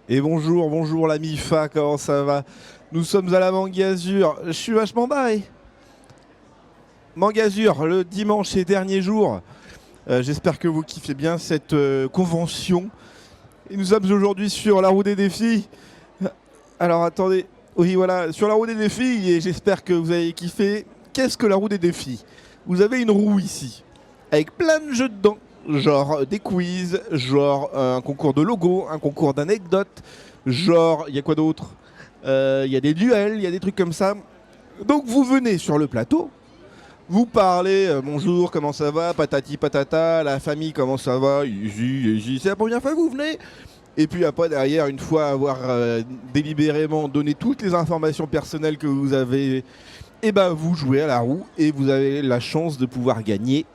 Et bonjour, bonjour la MIFA, comment ça va? Nous sommes à la Mangazur, je suis vachement barré. Mangazur, le dimanche et dernier jour. J'espère que vous kiffez bien cette convention. Et nous sommes aujourd'hui sur la roue des défis. Alors attendez, oui voilà, sur la roue des défis, et j'espère que vous avez kiffé. Qu'est-ce que la roue des défis? Vous avez une roue ici, avec plein de jeux dedans. Genre des quiz, genre un concours de logo, un concours d'anecdotes, genre, il y a quoi d'autre? Il y a des duels, il y a des trucs comme ça. Donc vous venez sur le plateau, vous parlez, bonjour, comment ça va, patati patata, la famille, comment ça va, easy, easy, c'est la première fois que vous venez. Et puis après, derrière, une fois avoir délibérément donné toutes les informations personnelles que vous avez, et ben vous jouez à la roue et vous avez la chance de pouvoir gagner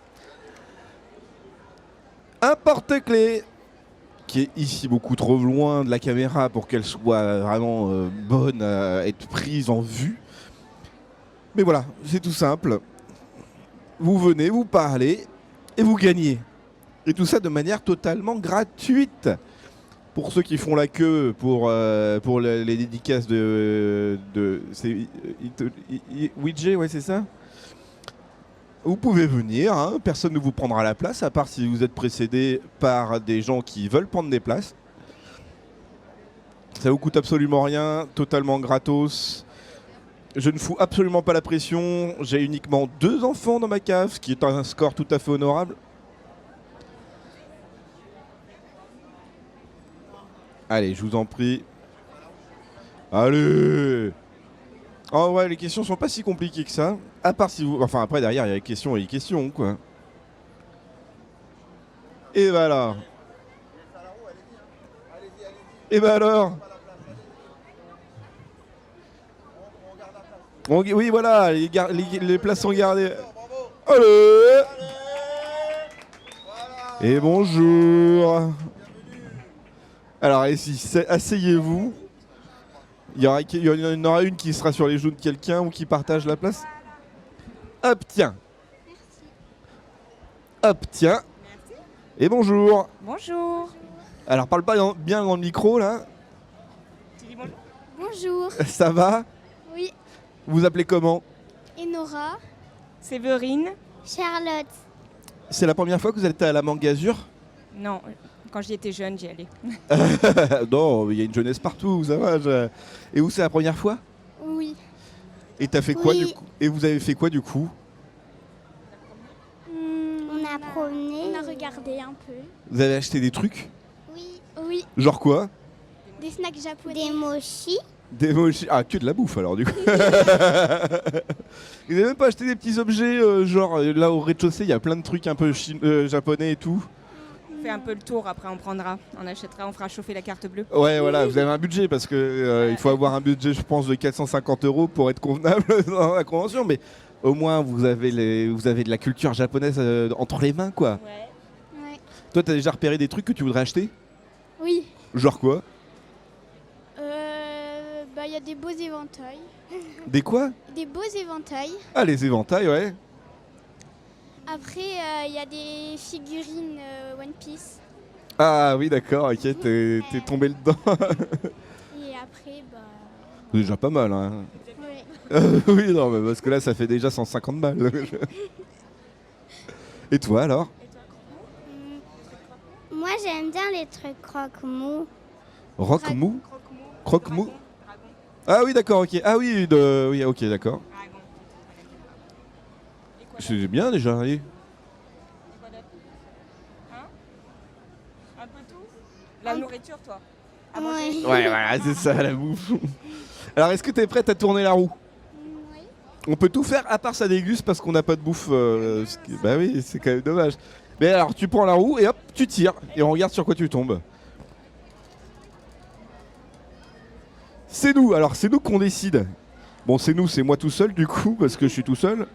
un porte-clés qui est ici beaucoup trop loin de la caméra pour qu'elle soit vraiment bonne à être prise en vue. Mais voilà, c'est tout simple. Vous venez, vous parlez et vous gagnez. Et tout ça de manière totalement gratuite. Pour ceux qui font la queue pour les dédicaces c'est Ouija, ouais c'est ça. Vous pouvez venir, hein, personne ne vous prendra la place, à part si vous êtes précédé par des gens qui veulent prendre des places. Ça vous coûte absolument rien, totalement gratos. Je ne fous absolument pas la pression, j'ai uniquement 2 enfants dans ma cave, ce qui est un score tout à fait honorable. Allez, je vous en prie. Allez! En vrai, les questions sont pas si compliquées que ça. À part si vous... Enfin, après, derrière, il y a les questions et les questions, quoi. Et voilà. Et bah alors oui, voilà, les places sont gardées. Allez! Et bonjour. Alors, asseyez-vous. Il y en aura une qui sera sur les genoux de quelqu'un ou qui partage la place. Hop, tiens. Hop, tiens. Et bonjour. Bonjour. Alors, parle pas bien dans le micro, là. Tu dis bonjour. Bonjour. Ça va? Oui. Vous appelez comment? Enora. Séverine. Charlotte. C'est la première fois que vous êtes à la Mangazur? Non, quand j'y étais jeune, j'y allais. Non, il y a une jeunesse partout, ça va. Et vous, c'est la première fois? Oui. Et t'as fait quoi Oui. du coup? Et vous avez fait quoi du coup? On a promené. On a regardé un peu. Vous avez acheté des trucs? Oui. Oui. Genre quoi? Des snacks japonais. Des mochis. Des mochis. Ah, que de la bouffe alors du coup. Vous avez même pas acheté des petits objets, genre là au rez-de-chaussée, il y a plein de trucs un peu japonais et tout. On fait un peu le tour, après on prendra, on achètera, on fera chauffer la carte bleue. Ouais, voilà, vous avez un budget parce que il faut avoir un budget, je pense, de 450 € pour être convenable dans la convention, mais au moins vous avez de la culture japonaise entre les mains, quoi. Ouais. Toi, t'as déjà repéré des trucs que tu voudrais acheter? Oui. Genre quoi? Il y a des beaux éventails. Des quoi? Des beaux éventails. Ah, les éventails, ouais. Après, il y a des figurines One Piece. Ah oui, d'accord, ok, t'es tombé dedans. Et après, C'est déjà pas mal, hein. ouais. Oui, non, mais parce que là, ça fait déjà 150 balles. Et toi, alors? Moi, j'aime bien les trucs croque-mou. Rock-mou? Croque-mou? Ah oui, d'accord, ok. Ah oui, oui, ok, d'accord. C'est bien déjà, oui. Un peu tout. La nourriture, toi. Ouais. Ouais, voilà, c'est ça, la bouffe. Alors, est-ce que t'es prête à tourner la roue? Oui. On peut tout faire à part ça déguste parce qu'on n'a pas de bouffe. Bah oui, c'est quand même dommage. Mais alors, tu prends la roue et hop, tu tires. Et on regarde sur quoi tu tombes. C'est nous, alors c'est nous qu'on décide. Bon, c'est nous, c'est moi tout seul du coup, parce que je suis tout seul.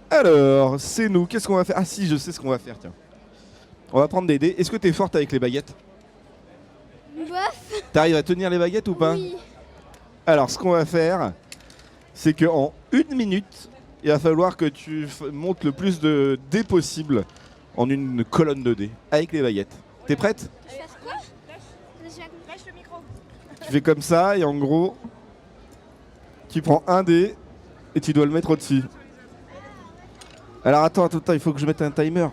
Alors, c'est nous, qu'est-ce qu'on va faire? Ah si, je sais ce qu'on va faire, tiens. On va prendre des dés. Est-ce que t'es forte avec les baguettes? Bof. T'arrives à tenir les baguettes ou pas? Oui. Alors, ce qu'on va faire, c'est qu'en 1 minute, il va falloir que tu montes le plus de dés possible en une colonne de dés, avec les baguettes. T'es prête? Faire quoi? Lâche le micro. Tu fais comme ça et en gros, tu prends un dé et tu dois le mettre au-dessus. Alors attends, il faut que je mette un timer.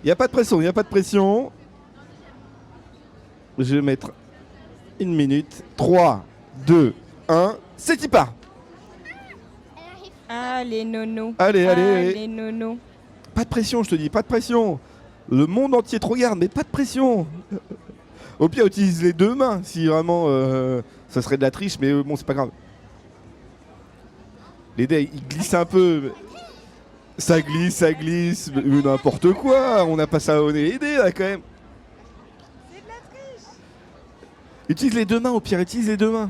Il n'y a pas de pression, il n'y a pas de pression. Je vais mettre 1 minute. 3, 2, 1, c'est qui part. Allez, nono. Allez. Allez, nono. Pas de pression, je te dis, pas de pression. Le monde entier te regarde, mais pas de pression. Au pire, utilise les deux mains si vraiment ça serait de la triche, mais bon, c'est pas grave. Les dés, ils glissent un peu. Ça glisse, mais n'importe quoi. On n'a pas ça au nez les dés là quand même. C'est de la triche. Utilise les deux mains, au pire, utilise les deux mains.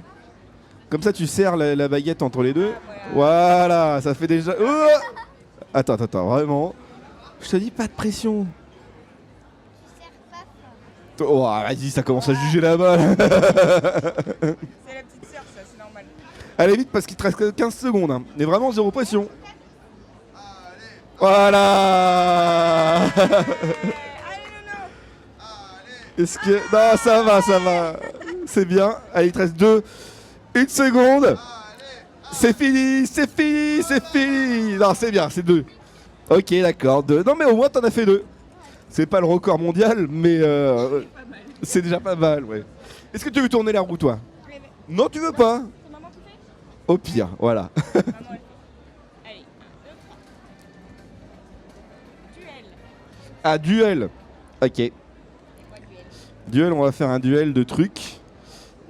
Comme ça, tu serres la baguette entre les deux. Voilà, ça fait déjà. Oh attends, vraiment. Je te dis, pas de pression. Oh, vas-y, ça commence à juger là-bas. C'est la petite sœur, ça, c'est normal. Allez vite parce qu'il te reste que 15 secondes. Hein. Mais vraiment, zéro pression. Voilà. Allez, nono. Est-ce que. Non, ça va. C'est bien. Allez, il te reste 1 seconde. C'est fini. Non, c'est bien, c'est 2. Ok, d'accord, 2. Non, mais au moins, t'en as fait 2. C'est pas le record mondial, mais c'est déjà pas mal, ouais. Est-ce que tu veux tourner la roue, toi? Non, tu veux pas? C'est maman qui fait? Au pire, voilà. Maman, elle fait. Allez, 1, 2, 3. Duel. Ah, duel. Ok. Ouais, duel. Duel, on va faire un duel de trucs.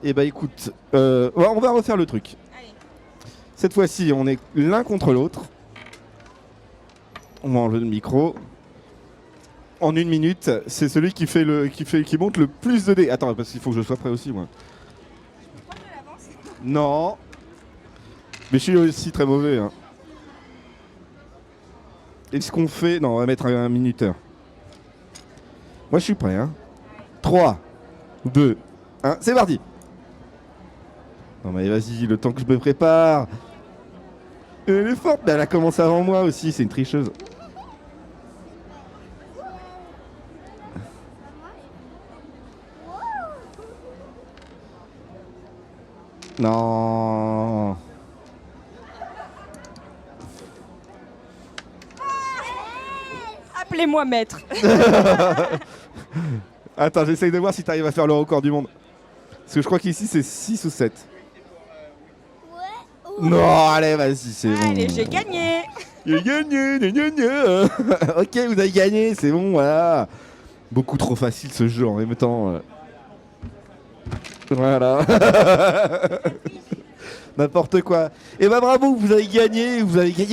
Et bah écoute, on va refaire le truc. Allez. Cette fois-ci, on est l'un contre l'autre. On va enlever le micro. En 1 minute, c'est celui qui monte le plus de dés. Attends, parce qu'il faut que je sois prêt aussi, moi. Prends de l'avance. Non. Mais je suis aussi très mauvais. Hein. Est-ce qu'on fait... Non, on va mettre un minuteur. Moi, je suis prêt. Hein. 3, 2, 1, c'est parti. Non, mais vas-y, le temps que je me prépare. Elle est forte, mais elle a commencé avant moi aussi, c'est une tricheuse. Non. Appelez-moi maître. Attends, j'essaye de voir si tu arrives à faire le record du monde. Parce que je crois qu'ici c'est 6 ou 7. Non, allez, vas-y, c'est bon. Allez, j'ai gagné. J'ai gagné, gna, gna, gna. Ok, vous avez gagné, c'est bon, voilà. Beaucoup trop facile ce jeu en même temps. Voilà. N'importe quoi. Et bah bravo, vous avez gagné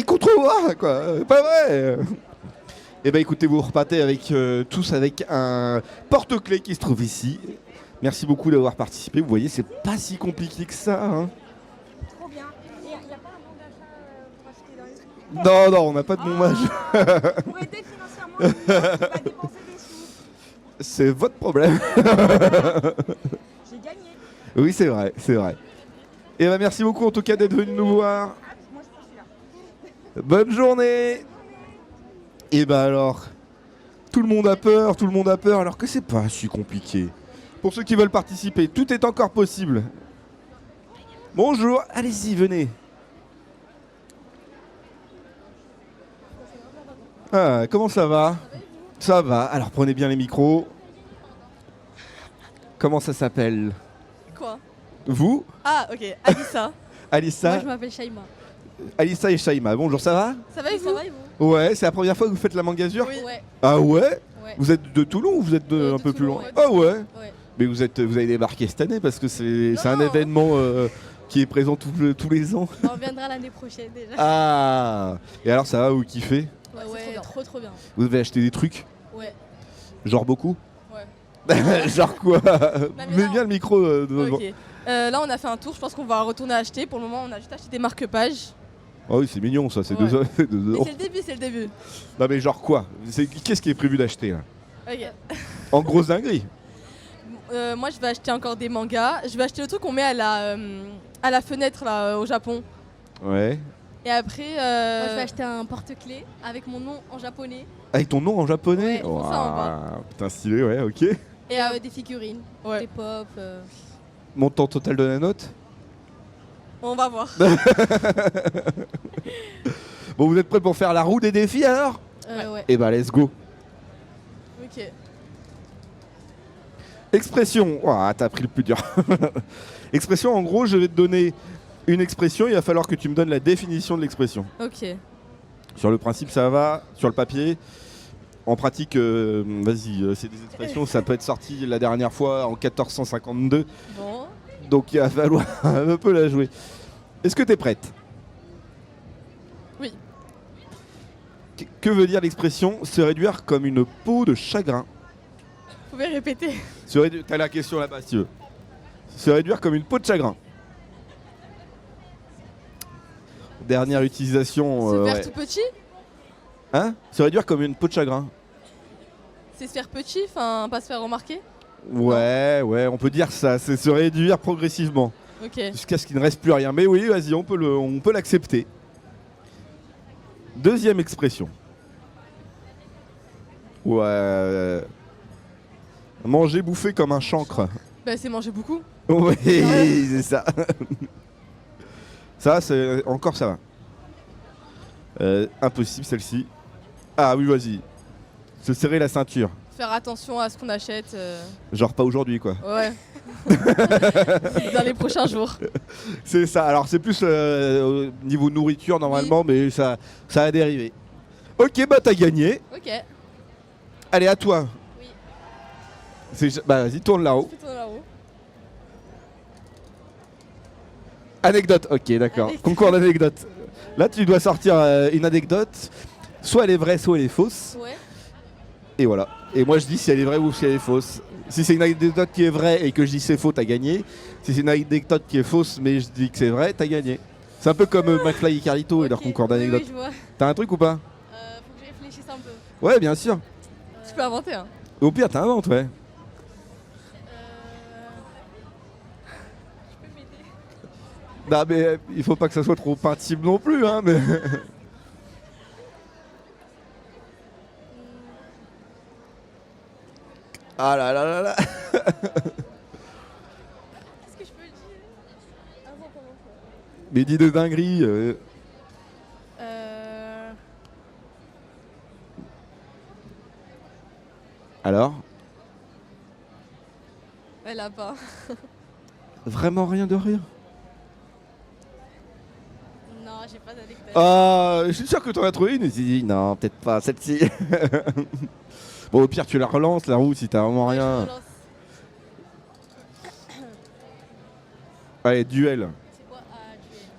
contre moi, quoi. Pas vrai. Et bah écoutez, vous repartez avec tous avec un porte-clés qui se trouve ici. Merci beaucoup d'avoir participé. Vous voyez, c'est pas si compliqué que ça. Hein. Trop bien. Il n'y a pas un bon d'achat pour acheter dans les trucs. Non, on n'a pas de bon match. Pour aider financièrement le qui va dépenser des sous. C'est votre problème. J'ai gagné. Oui, c'est vrai. Et bah merci beaucoup en tout cas d'être venu nous voir. Moi, je prends celui-là. Bonne journée. Et bah alors, tout le monde a peur alors que c'est pas si compliqué. Pour ceux qui veulent participer, tout est encore possible. Bonjour, allez-y, venez. Ah, comment ça va? Ça va, alors prenez bien les micros. Comment ça s'appelle? Quoi? Vous? Ah, ok. Alissa. Alissa? Moi, je m'appelle Shaima. Alissa et Shaima, bonjour, ça va? Ça va et vous? Ouais, c'est la première fois que vous faites la Mangazure? Oui. Ouais. Ah ouais? Ouais. Vous êtes de Toulon ou vous êtes De un peu plus Toulon, loin? ouais. Ah ouais? Ouais. Mais vous avez débarqué cette année parce que c'est un Non. événement qui est présent tous les ans. On reviendra l'année prochaine déjà. Ah! Et alors ça va, vous kiffez? Ouais, trop bien. Vous avez acheté des trucs? Ouais. Genre beaucoup? Ouais. Genre quoi? mais Mets non. bien le micro devant. Ok. Là, on a fait un tour. Je pense qu'on va retourner acheter. Pour le moment, on a juste acheté des marque-pages. Ah oui, c'est mignon ça, c'est Ouais. 2 Mais euros. c'est le début. Non mais genre quoi? Qu'est-ce qui est prévu d'acheter là? Ok. En grosse dinguerie? Moi, je vais acheter encore des mangas. Je vais acheter le truc qu'on met à la fenêtre là au Japon. Ouais. Et après. Moi, je vais acheter un porte-clés avec mon nom en japonais. Avec ton nom en japonais. Ouais, ils font ça en bas. Putain, stylé, ouais, ok. Et des figurines, Des des pop. Montant total de la note. On va voir. Bon, vous êtes prêts pour faire la roue des défis alors? Ouais. Eh bah, let's go. Ok. Expression. Ouah, t'as pris le plus dur. Expression, en gros, je vais te donner une expression. Il va falloir que tu me donnes la définition de l'expression. Ok. Sur le principe, ça va. Sur le papier. En pratique, vas-y, c'est des expressions. Ça peut être sorti la dernière fois en 1452. Bon. Donc il va falloir un peu la jouer. Est-ce que t'es prête? Oui. Que veut dire l'expression se réduire comme une peau de chagrin? Vous pouvez répéter. T'as la question là-bas si tu veux. Se réduire comme une peau de chagrin. Dernière utilisation. Se faire ouais. tout petit. Hein? Se réduire comme une peau de chagrin. C'est se faire petit, enfin pas se faire remarquer. Ouais, on peut dire ça. C'est se réduire progressivement. Ok. Jusqu'à ce qu'il ne reste plus rien. Mais oui, vas-y, on peut l'accepter. Deuxième expression. Ouais. Manger, bouffer comme un chancre. Bah c'est manger beaucoup. Oui, c'est ça. Ça, c'est encore ça va. Impossible celle-ci. Ah oui, vas-y. Se serrer la ceinture. Faire attention à ce qu'on achète. Genre pas aujourd'hui, quoi. Ouais. Dans les prochains jours. C'est ça. Alors c'est plus au niveau nourriture normalement, mais ça a dérivé. Ok, bah t'as gagné. Ok. Allez, à toi. Oui. Bah vas-y, tourne là-haut. Plutôt là-haut. Anecdote, ok, d'accord. Anecdote. Concours d'anecdote. Là, tu dois sortir une anecdote. Soit elle est vraie, soit elle est fausse. Ouais. Et voilà. Et moi, je dis si elle est vraie ou si elle est fausse. Si c'est une anecdote qui est vraie et que je dis c'est faux, t'as gagné. Si c'est une anecdote qui est fausse mais je dis que c'est vrai, t'as gagné. C'est un peu comme McFly et Carlito et leur Ok. concours d'anecdotes. Oui, je vois. T'as un truc ou pas? Faut que je réfléchisse un peu. Ouais, bien sûr. Tu peux inventer, hein. Au pire, t'inventes, ouais. Tu peux m'aider? Non, mais il faut pas que ça soit trop intime non plus, hein. Mais... Ah là là là là. Qu'est-ce que je peux dire? Avant comment ça? Mais dis de dinguerie. Alors? Elle a pas. Vraiment rien de rien. Non, j'ai pas d'anecdote. Ah, je suis sûr que t'en as trouvé une et tu dis non, peut-être pas celle-ci. Bon, au pire, tu la relances la roue si t'as vraiment Ouais, je rien. relance. Allez, duel. C'est quoi? Ah,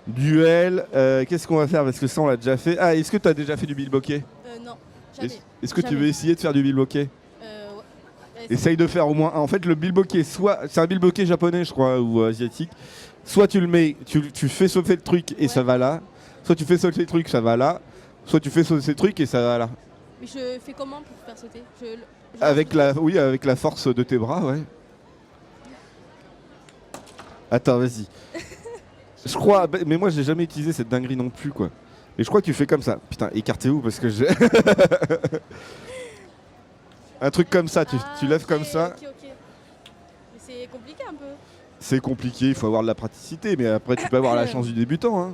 duel. Duel, qu'est-ce qu'on va faire? Parce que ça, on l'a déjà fait. Ah, est-ce que t'as déjà fait du bilboquet? Non, jamais. Est-ce que tu Jamais. veux essayer de faire du bilboquet? Ouais. Essaye de faire au moins un. En fait, le bilboquet, soit c'est un bilboquet japonais, je crois, ou asiatique. Soit tu le mets, tu fais sauter le truc et Ouais. ça va là. Soit tu fais sauter le truc, ça va là. Soit tu fais sauter le truc et ça va là. Mais je fais comment pour faire sauter? Avec la force de tes bras, ouais. Attends, vas-y. Je crois, mais moi j'ai jamais utilisé cette dinguerie non plus, quoi. Et je crois que tu fais comme ça. Putain, écartez-vous parce que j'ai. Un truc comme ça, tu lèves comme ça. Ok. Mais c'est compliqué un peu. C'est compliqué, il faut avoir de la praticité, mais après tu peux avoir la chance du débutant, hein.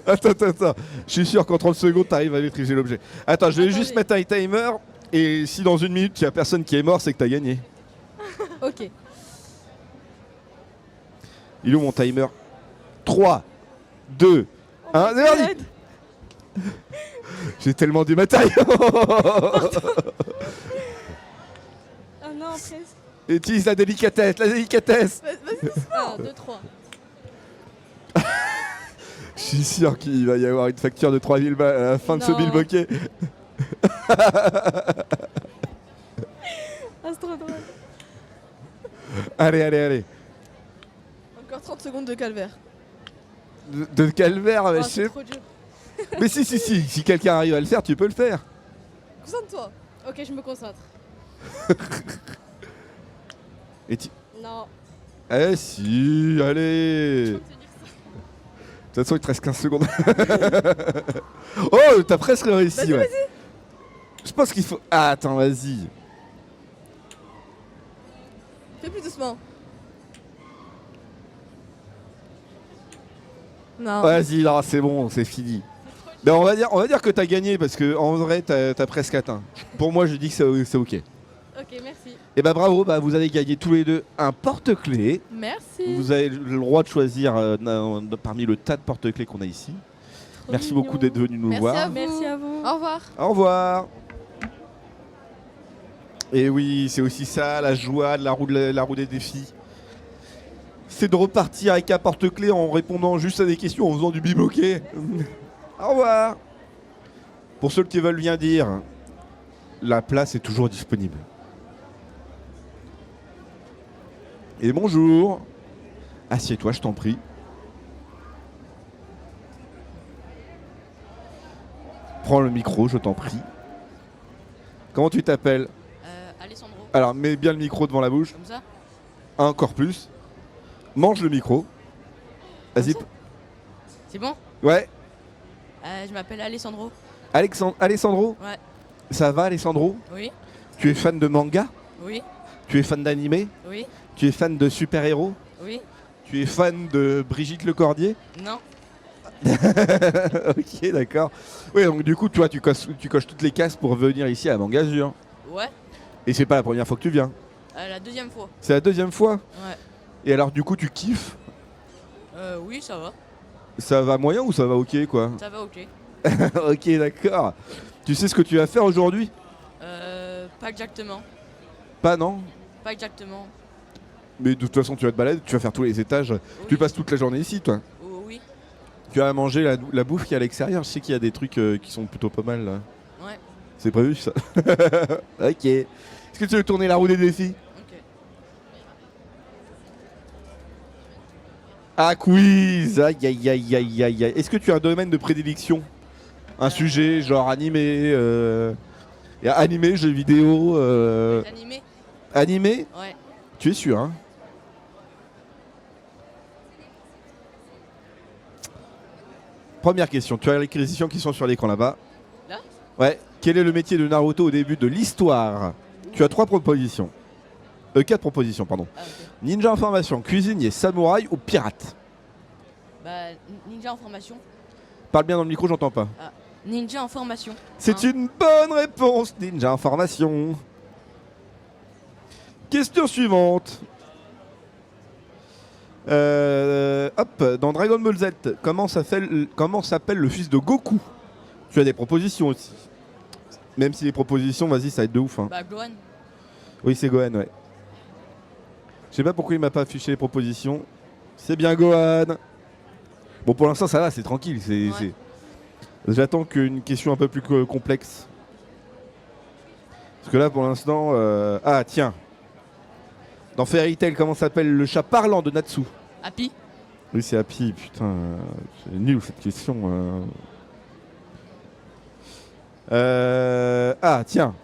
Attends. Je suis sûr qu'en 30 secondes, t'arrives à maîtriser l'objet. Attends, je vais Attendez. juste mettre un timer. Et si dans une minute, il n'y a personne qui est mort, c'est que t'as gagné. Ok. Il est où mon timer? 3, 2, 1, c'est parti. J'ai tellement du matériel. Ah non, presque. Utilise la délicatesse, la délicatesse. 1, 2, 3. Je suis sûr qu'il va y avoir une facture de 3000 balles à la fin de ce Non. bilboquet. Ah, c'est trop drôle. Allez. Encore 30 secondes de calvaire. De calvaire, mais Oh, je sais. c'est trop dur. Mais si quelqu'un arrive à le faire, tu peux le faire. Concentre-toi. Ok, je me concentre. Et tu... Non. Eh si, allez. Je peux te dire ça. toute façon, il te reste 15 secondes. Oh, t'as presque réussi, ouais. Je pense qu'il faut... Ah, attends, vas-y. Fais plus doucement. Non. Vas-y, là, c'est bon, c'est fini. Ben, on va dire que t'as gagné parce que en vrai, t'as presque atteint. Pour moi, je dis que c'est ok. Ok, merci. Et bah bravo, vous avez gagné tous les deux un porte-clés. Merci. Vous avez le droit de choisir parmi le tas de porte-clés qu'on a ici. Trop Merci mignon. beaucoup d'être venu nous Merci voir. à vous. Merci à vous. Au revoir. Au revoir. Et oui, c'est aussi ça la joie de la roue des défis. C'est de repartir avec un porte-clés en répondant juste à des questions, en faisant du bibloquet. Au revoir. Pour ceux qui veulent bien dire, la place est toujours disponible. Et bonjour. Assieds-toi, je t'en prie. Prends le micro, je t'en prie. Comment tu t'appelles? Alessandro, Alors, mets bien le micro devant la bouche. comme ça. Encore plus. Mange le micro. Vas-y. C'est bon? Ouais. Je m'appelle Alessandro. Alessandro? Ouais. Ça va, Alessandro? Oui, Tu es fan de manga? oui, Tu es fan d'animé? oui, Tu es fan de super-héros? oui. Tu es fan de Brigitte Lecordier? Non. Ok, d'accord. Oui, donc du coup, toi, tu coches toutes les cases pour venir ici à Mangazur. Ouais. Et c'est pas la première fois que tu viens. La deuxième fois. C'est la deuxième fois. Ouais. Et alors, du coup, tu kiffes? Oui, ça va. Ça va moyen ou ça va ok, quoi? Ça va, ok. Ok, d'accord. Tu sais ce que tu vas faire aujourd'hui? Pas exactement. Pas, non? Pas exactement. Mais de toute façon, tu vas te balader, tu vas faire tous les étages. Oui. Tu passes toute la journée ici, toi. Oh, oui. Tu vas manger la bouffe qui est à l'extérieur. Je sais qu'il y a des trucs qui sont plutôt pas mal, là. Ouais. C'est prévu, ça? Ok. Est-ce que tu veux tourner la roue des défis? Ok. Ah, quiz! Aïe, aïe, aïe, aïe, aïe, aïe. Est-ce que tu as un domaine de prédilection? Un sujet, genre animé, animé, jeux vidéo, Les animés? animé? Ouais. Tu es sûr, hein? Première question. Tu as les questions qui sont sur l'écran là-bas. Là? Ouais. Quel est le métier de Naruto au début de l'histoire? Tu as 3 propositions. 4 propositions, pardon. Ah, ok. Ninja en formation, cuisinier, samouraï ou pirate? Bah, ninja en formation. Parle bien dans le micro, j'entends pas. Ninja en formation. C'est Hein. une bonne réponse, ninja en formation. Question suivante. Dans Dragon Ball Z, comment s'appelle le fils de Goku? Tu as des propositions aussi. Même si les propositions, vas-y, ça va être de ouf. Hein. Bah, Gohan. Oui, c'est Gohan, ouais. Je sais pas pourquoi il m'a pas affiché les propositions. C'est bien Gohan. Bon, pour l'instant, ça va, c'est tranquille. Ouais. J'attends qu'une question un peu plus complexe. Parce que là, pour l'instant... Ah, tiens. Dans Fairy Tail, comment s'appelle le chat parlant de Natsu? Happy. Oui, c'est Happy. Putain, c'est nul cette question. Ah, tiens.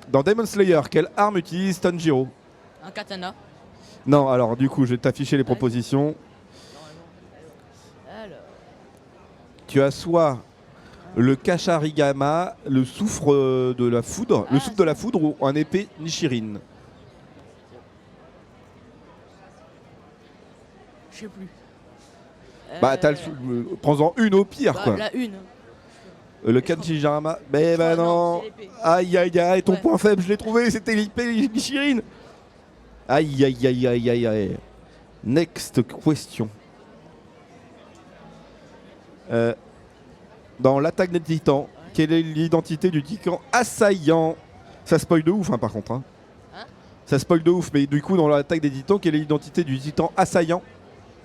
Dans Demon Slayer, quelle arme utilise Tanjiro? Un katana. Non, alors du coup, je vais t'afficher les propositions. Alors. Tu as soit le Kasharigama, le souffle de la foudre, le Ah, souffle de la foudre ou un épée Nishirin. Je sais plus. Bah, prends-en une au pire, bah, quoi. La une. Le Kanjirama. Mais bah non. c'est l'épée. Aïe, aïe, aïe, ton Ouais. point faible, je l'ai trouvé, c'était l'épée Nishirin. Aïe, aïe, aïe, aïe, aïe, aïe. Next question. Dans l'attaque des titans, quelle est l'identité du titan assaillant? Ça spoil de ouf, hein, par contre. Hein. Hein? Ça spoil de ouf, mais du coup, dans l'attaque des titans, quelle est l'identité du titan assaillant?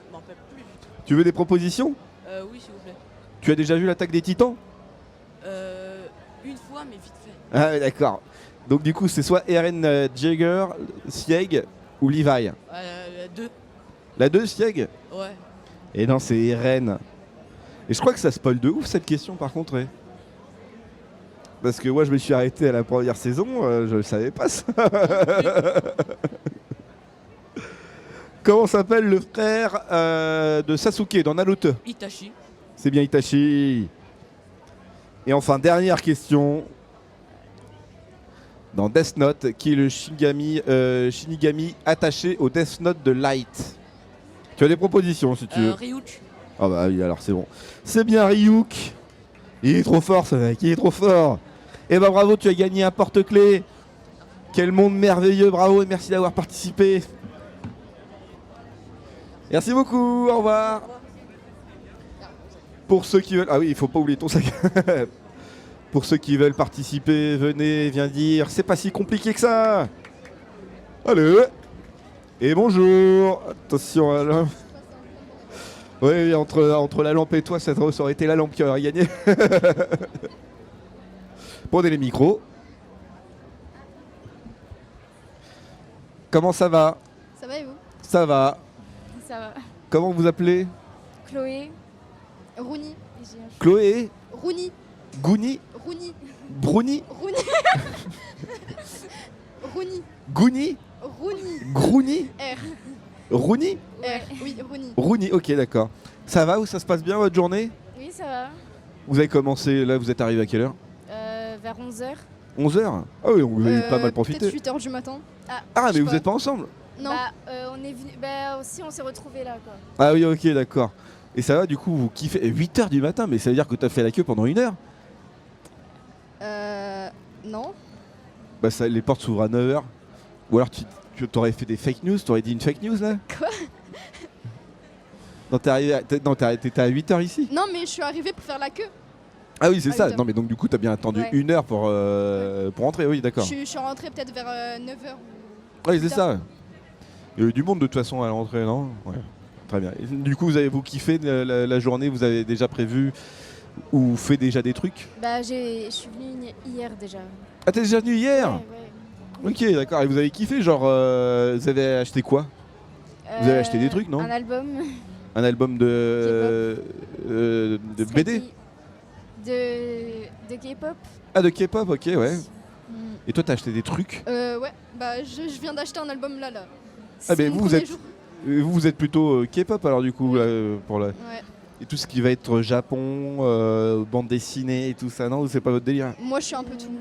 Je m'en rappelle plus du tout. Tu veux des propositions? Oui, s'il vous plaît. Tu as déjà vu l'attaque des titans? Une fois, mais vite fait. Ah, ouais, d'accord. Donc, du coup, c'est soit Eren Jaeger, Sieg ou Levi. Deux. La 2, Sieg? Ouais. Et non, c'est Eren. Et je crois que ça spoil de ouf cette question par contre. Ouais. Parce que moi je me suis arrêté à la première saison, je ne savais pas ça. Comment s'appelle le frère de Sasuke dans Naruto? Itachi. C'est bien Itachi. Et enfin, dernière question. Dans Death Note, qui est le Shinigami attaché au Death Note de Light? Tu as des propositions si tu veux. Ryuk. Ah bah oui, alors c'est bon. C'est bien Ryuk. Il est trop fort ce mec, il est trop fort. Et bah bravo, tu as gagné un porte-clés. Quel monde merveilleux, bravo et merci d'avoir participé. Merci beaucoup, au revoir. Pour ceux qui veulent... Ah oui, il faut pas oublier ton sac. Pour ceux qui veulent participer, venez, viens dire. C'est pas si compliqué que ça. Allez. Et bonjour. Attention à la... Oui, entre la lampe et toi, ça aurait été la lampe qui aurait gagné. Prenez les micros. Comment ça va? Ça va et vous? Ça va. Ça va. Comment vous appelez? Chloé. Rouni. Chloé? Rouni. Gouni? Rouni. Bruni? Rouni. Rouni. Gouni? Rouni. Grouni? R. Rouni? R. Oui, Rouni. Rouni, ok, d'accord. Ça va ou ça se passe bien votre journée? Oui, ça va. Vous avez commencé, là vous êtes arrivé à quelle heure? Vers 11h. 11h? Ah oui, vous avez pas mal profité. Peut-être 8h du matin. Ah, je mais sais vous pas. êtes pas ensemble? Non. On est venu. Bah, aussi, on s'est retrouvés là, quoi. Ah oui, ok, d'accord. Et ça va, du coup, vous kiffez 8h du matin, mais ça veut dire que t'as fait la queue pendant 1 heure? Non. Bah, ça, les portes s'ouvrent à 9h. Ou alors tu t'aurais fait des fake news, t'aurais dit une fake news là? Quoi? Non, t'étais à 8h ici? Non, mais je suis arrivée pour faire la queue. Ah oui, c'est À ça. 8h. Non, mais donc du coup, t'as bien attendu Ouais. 1 heure pour rentrer, oui, d'accord. Je suis rentrée peut-être vers 9h. Oui, c'est ça. Il y a eu du monde de toute façon à l'entrée, non? Ouais. Très bien. Et du coup, vous kiffé la journée? Vous avez déjà prévu ou fait déjà des trucs? Bah, je suis venue hier déjà. Ah, t'es déjà venu hier? Ouais, ouais. Ok, d'accord. Et vous avez kiffé? Genre, vous avez acheté quoi? Vous avez acheté des trucs, non? Un album. Un album de BD? De K-pop. Ah, de K-pop, ok, ouais. Mm. Et toi, t'as acheté des trucs? Ouais, bah je viens d'acheter un album là. Ah, mais C'est mon vous premier êtes, jour. vous êtes plutôt K-pop alors, du coup, là, pour la... Ouais. Et tout ce qui va être Japon, bande dessinée et tout ça, non? C'est pas votre délire? Moi je suis un peu tout.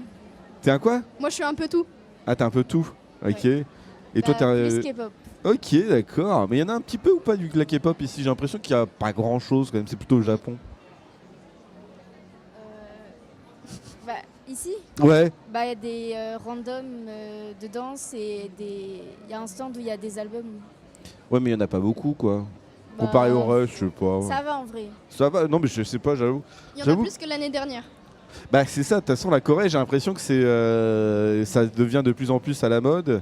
T'es un quoi? Moi je suis un peu tout. Ah, t'es un peu tout? Ok. Ouais. Et toi, Bah, t'es... plus K-pop. Ok, d'accord. Mais il y en a un petit peu ou pas du la K-pop ici? J'ai l'impression qu'il n'y a pas grand-chose quand même. C'est plutôt au Japon. Bah, ici, Ouais. bah, il y a des randoms de danse et il y a un stand où il y a des albums. Ouais, mais il n'y en a pas beaucoup, quoi. Bah, Comparé au Rush, je sais pas. Ça va en vrai. Ça va? Non, mais je sais pas, j'avoue. Il y en a J'avoue. plus que l'année dernière. Bah, c'est ça. De toute façon, la Corée, j'ai l'impression que ça devient de plus en plus à la mode,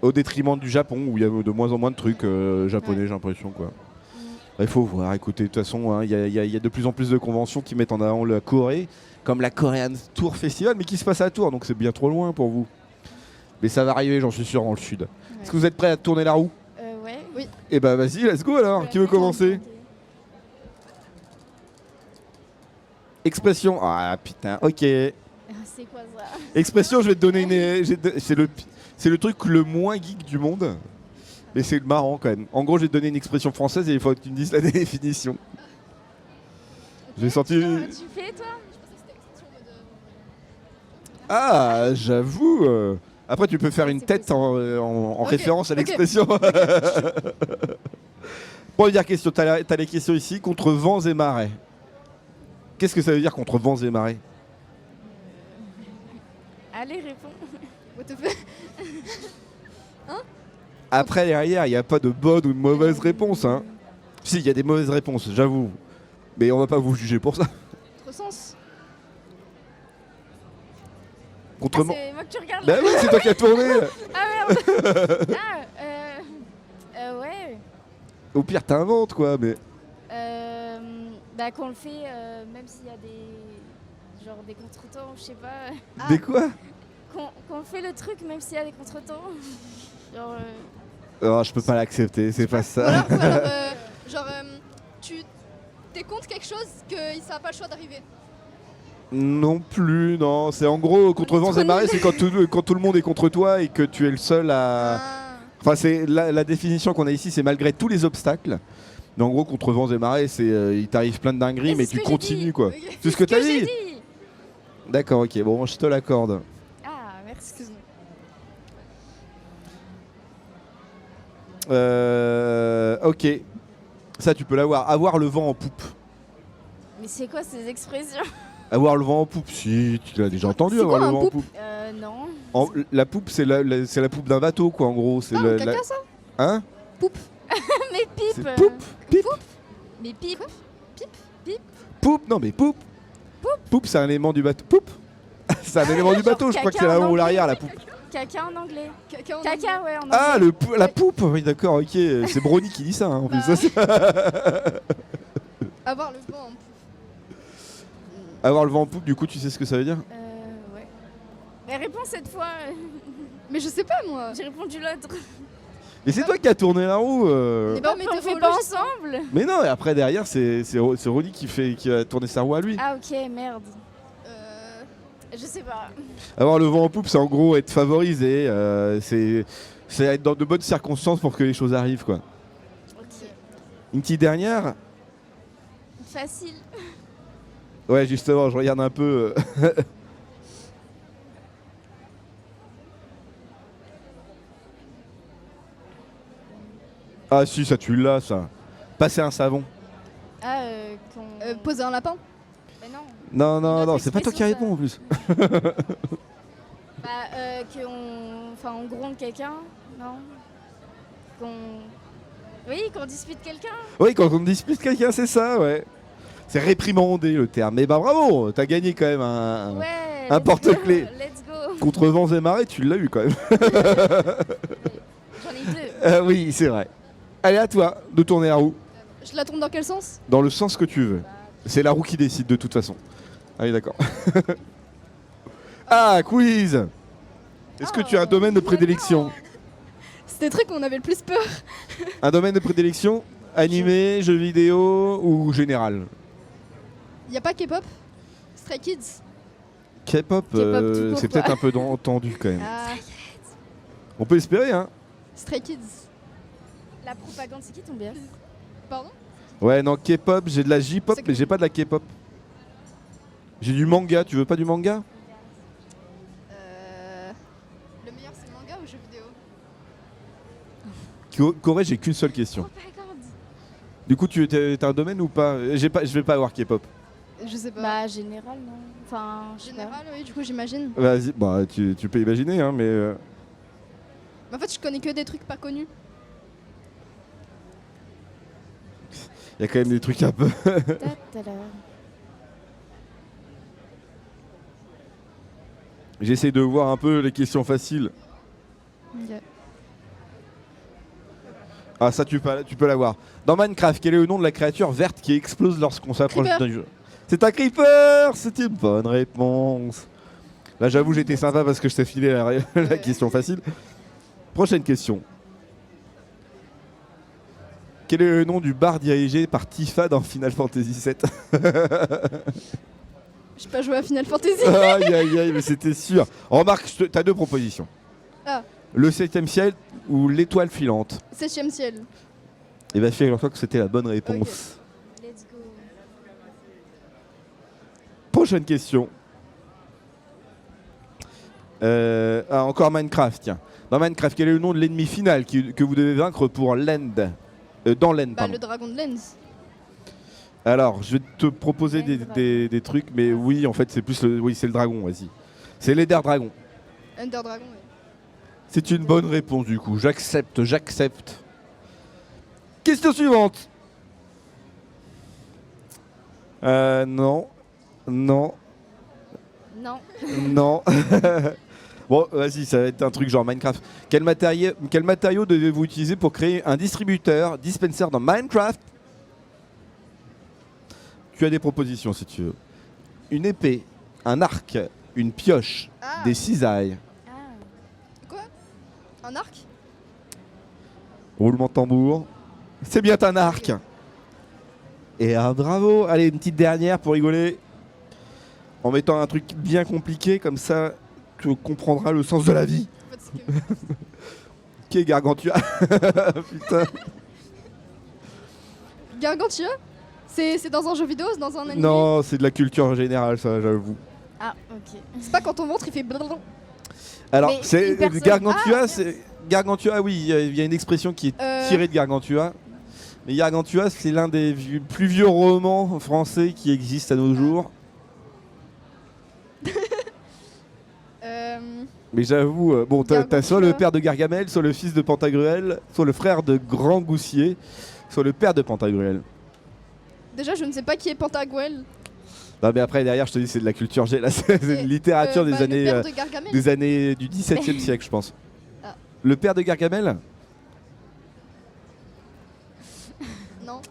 au détriment du Japon, où il y a de moins en moins de trucs japonais, Ouais. j'ai l'impression, quoi. Il faut voir, écoutez, de toute façon, hein, il y a de plus en plus de conventions qui mettent en avant la Corée, comme la Korean Tour Festival, mais qui se passe à Tours, donc c'est bien trop loin pour vous. Mais ça va arriver, j'en suis sûr, dans le sud. Est-ce que vous êtes prêts à tourner la roue? Ouais. Oui. Eh bah vas-y, let's go alors, qui veut commencer? Expression, ah putain, ok. C'est quoi ça? Expression, je vais te donner c'est le truc le moins geek du monde, mais c'est marrant quand même. En gros, je vais te donner une expression française et il faut que tu me dises la définition. J'ai senti... Tu fais toi? Ah, j'avoue. Après, tu peux faire une C'est tête possible. en Ok, référence à ok. l'expression. Première question, t'as les questions ici. Contre vents et marées. Qu'est-ce que ça veut dire contre vents et marées? Allez, réponds. What the fuck? Après, derrière, il n'y a pas de bonne ou de mauvaise réponse. Hein. Si, il y a des mauvaises réponses, j'avoue. Mais on va pas vous juger pour ça. Autre sens. Contre Ah, c'est moi que tu regardes là. Bah oui, c'est toi qui as tourné. Ah merde. Ouais. Au pire, t'inventes quoi. Mais Bah qu'on le fait même s'il y a des contretemps, je sais pas. Ah. des quoi? Qu'on fait le truc même s'il y a des contretemps. Genre Oh, je peux pas l'accepter, c'est pas Ou ça. alors, tu t'es contre quelque chose que ça n'a pas le choix d'arriver. Non plus, non. C'est en gros contre vents et marées, c'est quand tout le monde est contre toi et que tu es le seul à. Ah. Enfin, c'est la définition qu'on a ici, c'est malgré tous les obstacles. Mais en gros, contre vents et marées, c'est il t'arrive plein de dingueries, mais C'est ce tu que j'ai continues dit. quoi. Ok. C'est ce que t'as J'ai dit. dit. D'accord, ok, bon, je te l'accorde. Ah, merci. Ok, ça tu peux l'avoir. Avoir le vent en poupe. Mais c'est quoi ces expressions? Avoir le vent en poupe, si tu l'as déjà entendu. C'est Avoir quoi, le un vent en poupe poupe. Non. La poupe, c'est la poupe d'un bateau, quoi, en gros. C'est Ah, le- un caca, ça Hein? Mais pipe. C'est poupe. Pipe. Mais pipe. Poupe. Non, mais poupe. Poupe, c'est un élément du bateau. Poupe. C'est un élément du genre bateau. Je crois que caca c'est en l'avant ou anglais. l'arrière, la poupe. Caca en anglais. Caca, en Caca, ouais, en anglais. Ah, la poupe. Oui, d'accord, ok. C'est Brony qui dit ça, hein, en plus. Bah. Ça, c'est- Avoir le vent en poupe. Avoir le vent en poupe, du coup, tu sais ce que ça veut dire? Ouais. Mais réponds cette fois. Mais je sais pas, moi. J'ai répondu l'autre. Mais c'est toi qui as tourné la roue. On est pas On fait pas météorologiste. ensemble. Mais non, et après derrière, c'est Rolly qui a tourné sa roue à lui. Ah ok, merde. Euh, Je sais pas. Avoir le vent en poupe, c'est en gros être favorisé. C'est être dans de bonnes circonstances pour que les choses arrivent, quoi. Ok. Une petite dernière. Facile. Ouais, justement, je regarde un peu. Ah si, ça tu l'as, ça. Passer un savon. Ah, Poser un lapin. Mais non. Non, non, Une non, autre c'est pas toi qui expression, réponds en plus. Bah, Enfin, on gronde quelqu'un, non? Oui, qu'on dispute quelqu'un. Oui, quand on dispute quelqu'un, c'est ça, ouais. C'est réprimander le terme. Mais bah bravo, t'as gagné quand même un Ouais. un let's porte-clés. go, Let's go. contre vents et marées, tu l'as eu quand même. J'en ai deux. Oui, c'est vrai. Allez, à toi de tourner la roue Je la tourne dans quel sens? dans le sens que tu veux. C'est la roue qui décide de toute façon. Allez, d'accord. Ah, quiz. Est-ce que tu as un domaine de prédilection? C'était le truc où on avait le plus peur. Un domaine de prédilection? Animé, jeux vidéo ou général? Y a pas K-pop? Stray Kids? K-pop, K-pop tout court, c'est quoi. peut-être un peu tendu quand même. Ah, On peut espérer, hein? Stray Kids. La propagande, c'est qui ton bien? Pardon? Ouais, non, K-pop, j'ai de la J-pop, C'est mais j'ai pas de la K-pop. J'ai du manga, tu veux pas du manga? Le meilleur c'est le manga ou jeu vidéo? Corée, j'ai qu'une seule question. Propagande. Du coup, t'as un domaine ou pas? Je vais pas avoir K-pop. Je sais pas. Bah, général, non. Enfin, je sais pas. Général, oui, du coup j'imagine. Vas-y, bah tu peux imaginer, hein, mais Mais en fait, je connais que des trucs pas connus. il y a quand même des trucs un peu. Ta-ta-da. J'essaie de voir un peu les questions faciles. Ah, ça tu peux l'avoir. Dans Minecraft, quel est le nom de la créature verte qui explose lorsqu'on s'approche Creeper. d'un jeu? C'est un creeper. C'est une bonne réponse. Là, j'avoue, j'étais sympa parce que je t'ai filé la question facile. Prochaine question. Quel est le nom du bar dirigé par Tifa dans Final Fantasy VII? J'ai pas joué à Final Fantasy. Aïe aïe aïe, mais c'était sûr. Remarque, t'as deux propositions. Ah. Le 7ème ciel ou l'étoile filante. 7ème ciel. Et bien, figure-toi que c'était la bonne réponse. Let's go. Prochaine question. Encore Minecraft, tiens. Dans Minecraft, quel est le nom de l'ennemi final que vous devez vaincre pour l'end dans l'end, Bah, pardon. le dragon de Lens. Alors, je vais te proposer des trucs, mais oui, en fait, c'est plus oui, c'est le dragon, vas-y. C'est l'Ender Dragon. Under Dragon, ouais. C'est une bonne réponse, du coup. J'accepte. Question suivante. Non. Non. Non. Bon, vas-y, ça va être un truc genre Minecraft. Quel matériau devez-vous utiliser pour créer un distributeur, dispenser dans Minecraft? Tu as des propositions si tu veux. Une épée, un arc, une pioche, Ah, des cisailles. Ah. quoi? Un arc? Roulement de tambour. C'est bien un arc. Et un bravo. Allez, une petite dernière pour rigoler. En mettant un truc bien compliqué, comme ça, tu comprendras le sens de la vie. En fait, c'est que- Qui est Gargantua? Putain. Gargantua? C'est dans un jeu vidéo, c'est dans un anime? Non, c'est de la culture générale, ça, j'avoue. Ah, ok. C'est pas quand on montre, il fait blablabla. Alors, Mais c'est une personne- Gargantua, Gargantua, oui, il y a une expression qui est tirée de Gargantua. Mais Gargantua, c'est l'un des plus vieux romans français qui existent à nos jours. Mais j'avoue, bon, t'as soit le père de Gargamel, soit le fils de Pantagruel, soit le frère de Grand Goussier, soit le père de Pantagruel. Déjà, je ne sais pas qui est Pantagruel. Non, mais après, derrière, je te dis, c'est de la culture, c'est une littérature Le père de Gargamel. des années du XVIIe siècle, je pense. Ah. Le père de Gargamel? Non.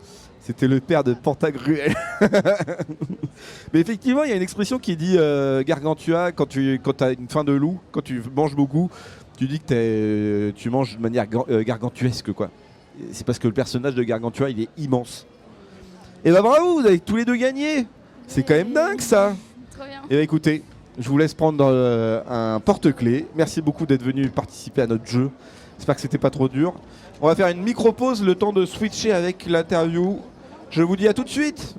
C'était le père de Pantagruel. Mais effectivement, il y a une expression qui dit Gargantua, quand tu as une faim de loup, quand tu manges beaucoup, tu dis que tu manges de manière gargantuesque, quoi. C'est parce que le personnage de Gargantua, il est immense. Et bah bravo, vous avez tous les deux gagné. C'est quand même dingue, ça. Trop bien. Et bah écoutez, je vous laisse prendre un porte-clés. Merci beaucoup d'être venu participer à notre jeu. J'espère que c'était pas trop dur. On va faire une micro-pause, le temps de switcher avec l'interview. Je vous dis à tout de suite.